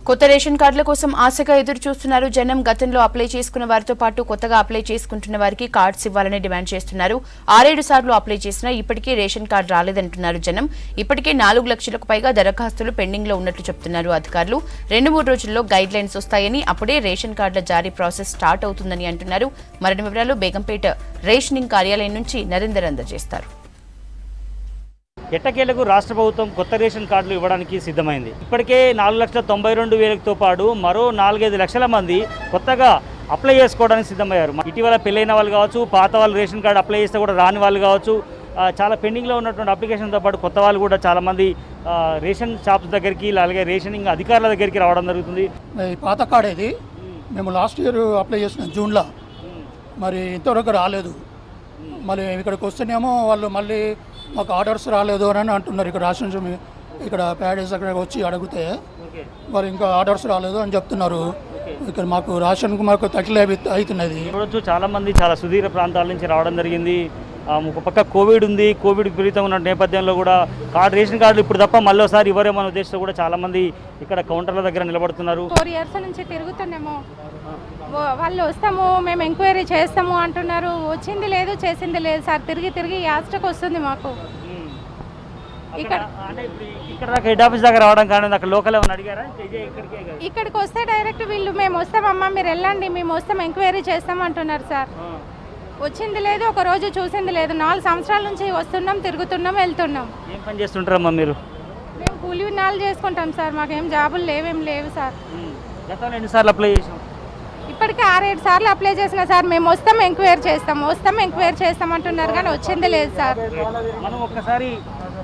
కొత్త రేషన్ కార్డుల కోసం ఆశగా ఎదురు చూస్తున్నారు జనం. గతంలో అప్లై చేసుకున్న వారితో పాటు కొత్తగా అప్లై చేసుకుంటున్న వారికి కార్డ్స్ ఇవ్వాలని డిమాండ్ చేస్తున్నారు. 6-7 సార్లు అప్లై చేసినా ఇప్పటికీ రేషన్ కార్డు రాలేదంటున్నారు జనం. ఇప్పటికే 4 లక్షలకు పైగా దరఖాస్తులు పెండింగ్ లో ఉన్నట్లు చెప్తున్నారు అధికారులు. 2-3 రోజుల్లో గైడ్ లైన్స్ వస్తాయని, అప్పుడే రేషన్ కార్డుల జారీ ప్రాసెస్ స్టార్ట్ అవుతుందని అంటున్నారు. మరిన్ని వివరాలు బేగంపేట రేషనింగ్ కార్యాలయం నుంచి నరేందర్ అందజేస్తారు. ఎట్టకేలకు రాష్ట్ర ప్రభుత్వం కొత్త రేషన్ కార్డులు ఇవ్వడానికి సిద్ధమైంది. ఇప్పటికే 4,92,000తో పాటు మరో 4-5 లక్షల మంది కొత్తగా అప్లై చేసుకోవడానికి సిద్ధమయ్యారు. ఇటీవల పెళ్ళైన వాళ్ళు కావచ్చు, పాత వాళ్ళు రేషన్ కార్డు అప్లై చేస్తే కూడా రాని వాళ్ళు కావచ్చు, చాలా పెండింగ్లో ఉన్నటువంటి అప్లికేషన్తో పాటు కొత్త వాళ్ళు కూడా చాలామంది రేషన్ షాప్స్ దగ్గరికి, అలాగే రేషనింగ్ అధికారుల దగ్గరికి రావడం జరుగుతుంది. పాత కార్డు ఇది మేము లాస్ట్ ఇయర్ అప్లై చేసిన జూన్లో, మరి ఇంతవరకు రాలేదు. మరి ఇక్కడికి వస్తేనేమో వాళ్ళు మళ్ళీ మాకు ఆర్డర్స్ రాలేదు అని అంటున్నారు. ఇక్కడ రేషన్ ఇక్కడ ప్యాడేస్ అక్కడ వచ్చి అడిగితే మరి ఇంకా ఆర్డర్స్ రాలేదు అని చెప్తున్నారు. ఇక్కడ మాకు రేషన్కు మాకు తగిలే అవుతున్నది. చూడొచ్చు, చాలామంది చాలా సుదీర్ఘ ప్రాంతాల నుంచి రావడం జరిగింది. ఒక పక్క కోవిడ్ ఉంది, కోవిడ్ విపరీతం ఉన్న నేపథ్యంలో కూడా రేషన్ కార్డులు ఇప్పుడు తప్ప మళ్ళీసారి ఇవ్వరేమన్న ఉద్దేశంతో కూడా చాలామంది ఇక్కడ కౌంటర్ల దగ్గర నిలబడుతున్నారు. 4 ఇయర్స్ నుంచి తిరుగుతున్నాము. వాళ్ళు వస్తాము, మేము ఎంక్వైరీ చేస్తాము అంటున్నారు. వచ్చింది లేదు, చేసింది లేదు సార్. తిరిగి యాస్టకు వస్తుంది మాకు. ఇక్కడ హెడ్ ఆఫీస్ దగ్గర రావడం కానీ అక్కడ లోకల్ ఏమైనా అడిగారా? ఇక్కడికి వస్తే డైరెక్ట్ వీళ్ళు మేము వస్తామమ్మా, మీరు వెళ్ళండి, మేము వస్తాం, ఎంక్వైరీ చేస్తాం అంటున్నారు సార్. వచ్చింది లేదు, ఒక రోజు చూసింది లేదు. 4 సంవత్సరాల నుంచి వస్తున్నాం, తిరుగుతున్నాం, వెళ్తున్నాం. ఏం పని చేస్తుంటారమ్మా మీరు? మేము కూలీ నాలు చేసుకుంటాం సార్. మాకేం జాబులు లేవేం లేవు సార్. గతంలో ఎన్నిసార్లు అప్లై చేసాం? ఇప్పటికే 6-7 సార్లు అప్లై చేసిన సార్. మేము వస్తాం, ఎంక్వైరీ చేస్తాం అంటున్నారు కానీ వచ్చింది లేదు సార్. మనం ఒక్కసారి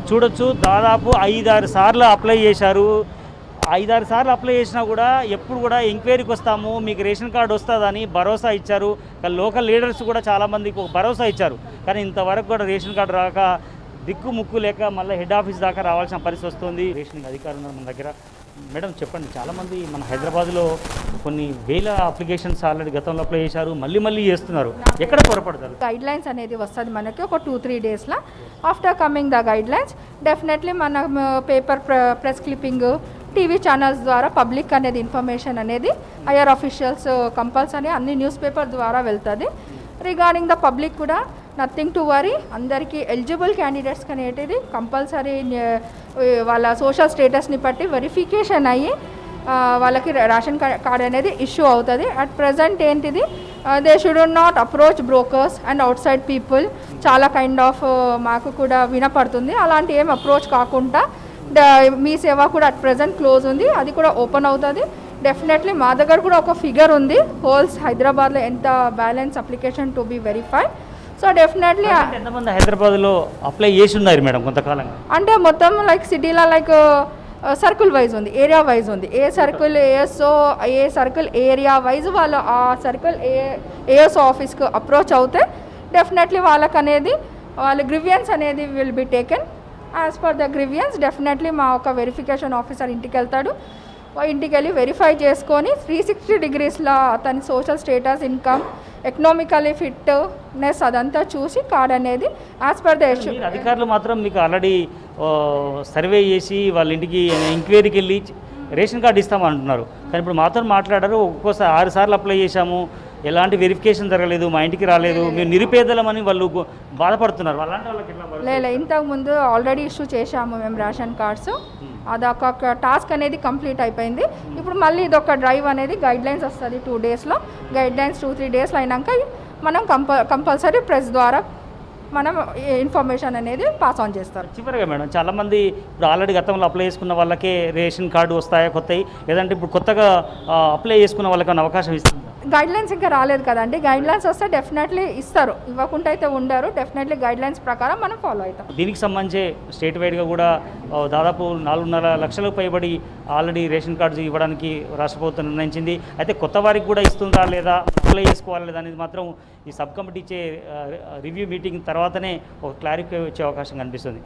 చూడొచ్చు, దాదాపు 5-6 సార్లు అప్లై చేశారు. 5-6 సార్లు అప్లై చేసినా కూడా ఎప్పుడు కూడా ఎంక్వైరీకి వస్తాము, మీకు రేషన్ కార్డు వస్తుందని భరోసా ఇచ్చారు. లోకల్ లీడర్స్ కూడా చాలామందికి ఒక భరోసా ఇచ్చారు. కానీ ఇంతవరకు కూడా రేషన్ కార్డు రాక దిక్కు ముక్కు లేక మళ్ళీ హెడ్ ఆఫీస్ దాకా రావాల్సిన పరిస్థితి వస్తుంది. రేషనింగ్ అధికారులు మన దగ్గర. మేడం చెప్పండి, చాలామంది మన హైదరాబాద్లో కొన్ని వేల అప్లికేషన్స్ ఆల్రెడీ గతంలో అప్లై చేశారు, మళ్ళీ చేస్తున్నారు. ఎక్కడ పొరపడతారు? గైడ్ లైన్స్ అనేది వస్తుంది మనకి ఒక 2-3 డేస్లో. After coming the guidelines definitely మన paper press clipping, TV channels ద్వారా పబ్లిక్ అనేది ఇన్ఫర్మేషన్ అనేది హైయర్ అఫీషియల్స్ కంపల్సరీ అన్ని న్యూస్ పేపర్ ద్వారా వెళ్తుంది. రిగార్డింగ్ ద పబ్లిక్ కూడా నథింగ్ టు వరీ. అందరికీ ఎలిజిబుల్ క్యాండిడేట్స్కి అనేది కంపల్సరీ వాళ్ళ సోషల్ స్టేటస్ని బట్టి వెరిఫికేషన్ అయ్యి వాళ్ళకి రేషన్ కార్డ్ అనేది ఇష్యూ అవుతుంది. అట్ ప్రజెంట్ ఏంటిది, they should not approach brokers and out side people. చాలా కైండ్ ఆఫ్ మాకు కూడా వినపడుతుంది. అలాంటి ఏం అప్రోచ్ కాకుండా మీ సేవ కూడా అట్ ప్రజెంట్ క్లోజ్ ఉంది, అది కూడా ఓపెన్ అవుతుంది. డెఫినెట్లీ మా దగ్గర కూడా ఒక ఫిగర్ ఉంది, హోల్స్ హైదరాబాద్లో ఎంత balance application to be verify. So definitely ఎంతమంది హైదరాబాద్లో అప్లై చేసి ఉన్నారు మేడం కొంతకాలంగా? అంటే మొత్తం లైక్ సిటీలో లైక్ సర్కిల్ వైజ్ ఉంది, ఏరియా వైజ్ ఉంది. ఏ సర్కిల్ ఏరియా వైజ్ వాళ్ళు ఆ సర్కిల్ ఏఎస్ఓ ఆఫీస్కి అప్రోచ్ అవుతే డెఫినెట్లీ వాళ్ళకి అనేది వాళ్ళ గ్రివియన్స్ అనేది will be taken. As per the grievance definitely మా ఒక వెరిఫికేషన్ ఆఫీసర్ ఇంటికి వెళ్తాడు. ఇంటికి వెళ్ళి వెరిఫై చేసుకొని 360 డిగ్రీస్లో అతని social status, income, economically fitness అదంతా చూసి కార్డ్ అనేది యాజ్ పర్ ద ఇష్యూ. అధికారులు మాత్రం మీకు ఆల్రెడీ సర్వే చేసి వాళ్ళ ఇంటికి ఎంక్వైరీకి వెళ్ళి రేషన్ కార్డు ఇస్తామంటున్నారు. కానీ ఇప్పుడు మాతో మాట్లాడారు, ఒక్కోసారి 6 సార్లు అప్లై చేశాము, ఎలాంటి వెరిఫికేషన్ జరగలేదు, మా ఇంటికి రాలేదు, మేము నిరుపేదలమని వాళ్ళు బాధపడుతున్నారు. అలాంటి వాళ్ళకి లేదు, ఇంతకుముందు ఆల్రెడీ ఇష్యూ చేశాము మేము రేషన్ కార్డ్స్. అదొక టాస్క్ అనేది కంప్లీట్ అయిపోయింది. ఇప్పుడు మళ్ళీ ఇదొక డ్రైవ్ అనేది గైడ్ లైన్స్ వస్తుంది 2 డేస్లో. గైడ్ లైన్స్ 2-3 డేస్లో అయినాక మనం కంపల్సరీ ప్రెస్ ద్వారా మనం ఇన్ఫర్మేషన్ అనేది పాస్ ఆన్ చేస్తారు. చివరిగా మేడం, చాలామంది ఇప్పుడు ఆల్రెడీ గతంలో అప్లై చేసుకున్న వాళ్ళకే రేషన్ కార్డు వస్తాయా కొత్తవి, లేదంటే ఇప్పుడు కొత్తగా అప్లై చేసుకున్న వాళ్ళకి అవకాశం ఇస్తుంది? గైడ్ లైన్స్ ఇంకా రాలేదు కదండి. గైడ్ లైన్స్ వస్తే డెఫినెట్లీ ఇస్తారు, ఇవ్వకుండా అయితే ఉండరు. డెఫినెట్లీ గైడ్ లైన్స్ ప్రకారం మనం ఫాలో అవుతాం. దీనికి సంబంధించి స్టేట్ వైడ్గా కూడా దాదాపు 4.5 లక్షలకు పైబడి ఆల్రెడీ రేషన్ కార్డు ఇవ్వడానికి రాష్ట్ర ప్రభుత్వం నిర్ణయించింది. అయితే కొత్త వారికి కూడా ఇస్తుందా లేదా, అప్లై చేసుకోవాలి లేదా అనేది మాత్రం ఈ సబ్ కమిటీ ఇచ్చే రివ్యూ మీటింగ్ తర్వాతనే ఒక క్లారిఫై వచ్చే అవకాశం కనిపిస్తుంది.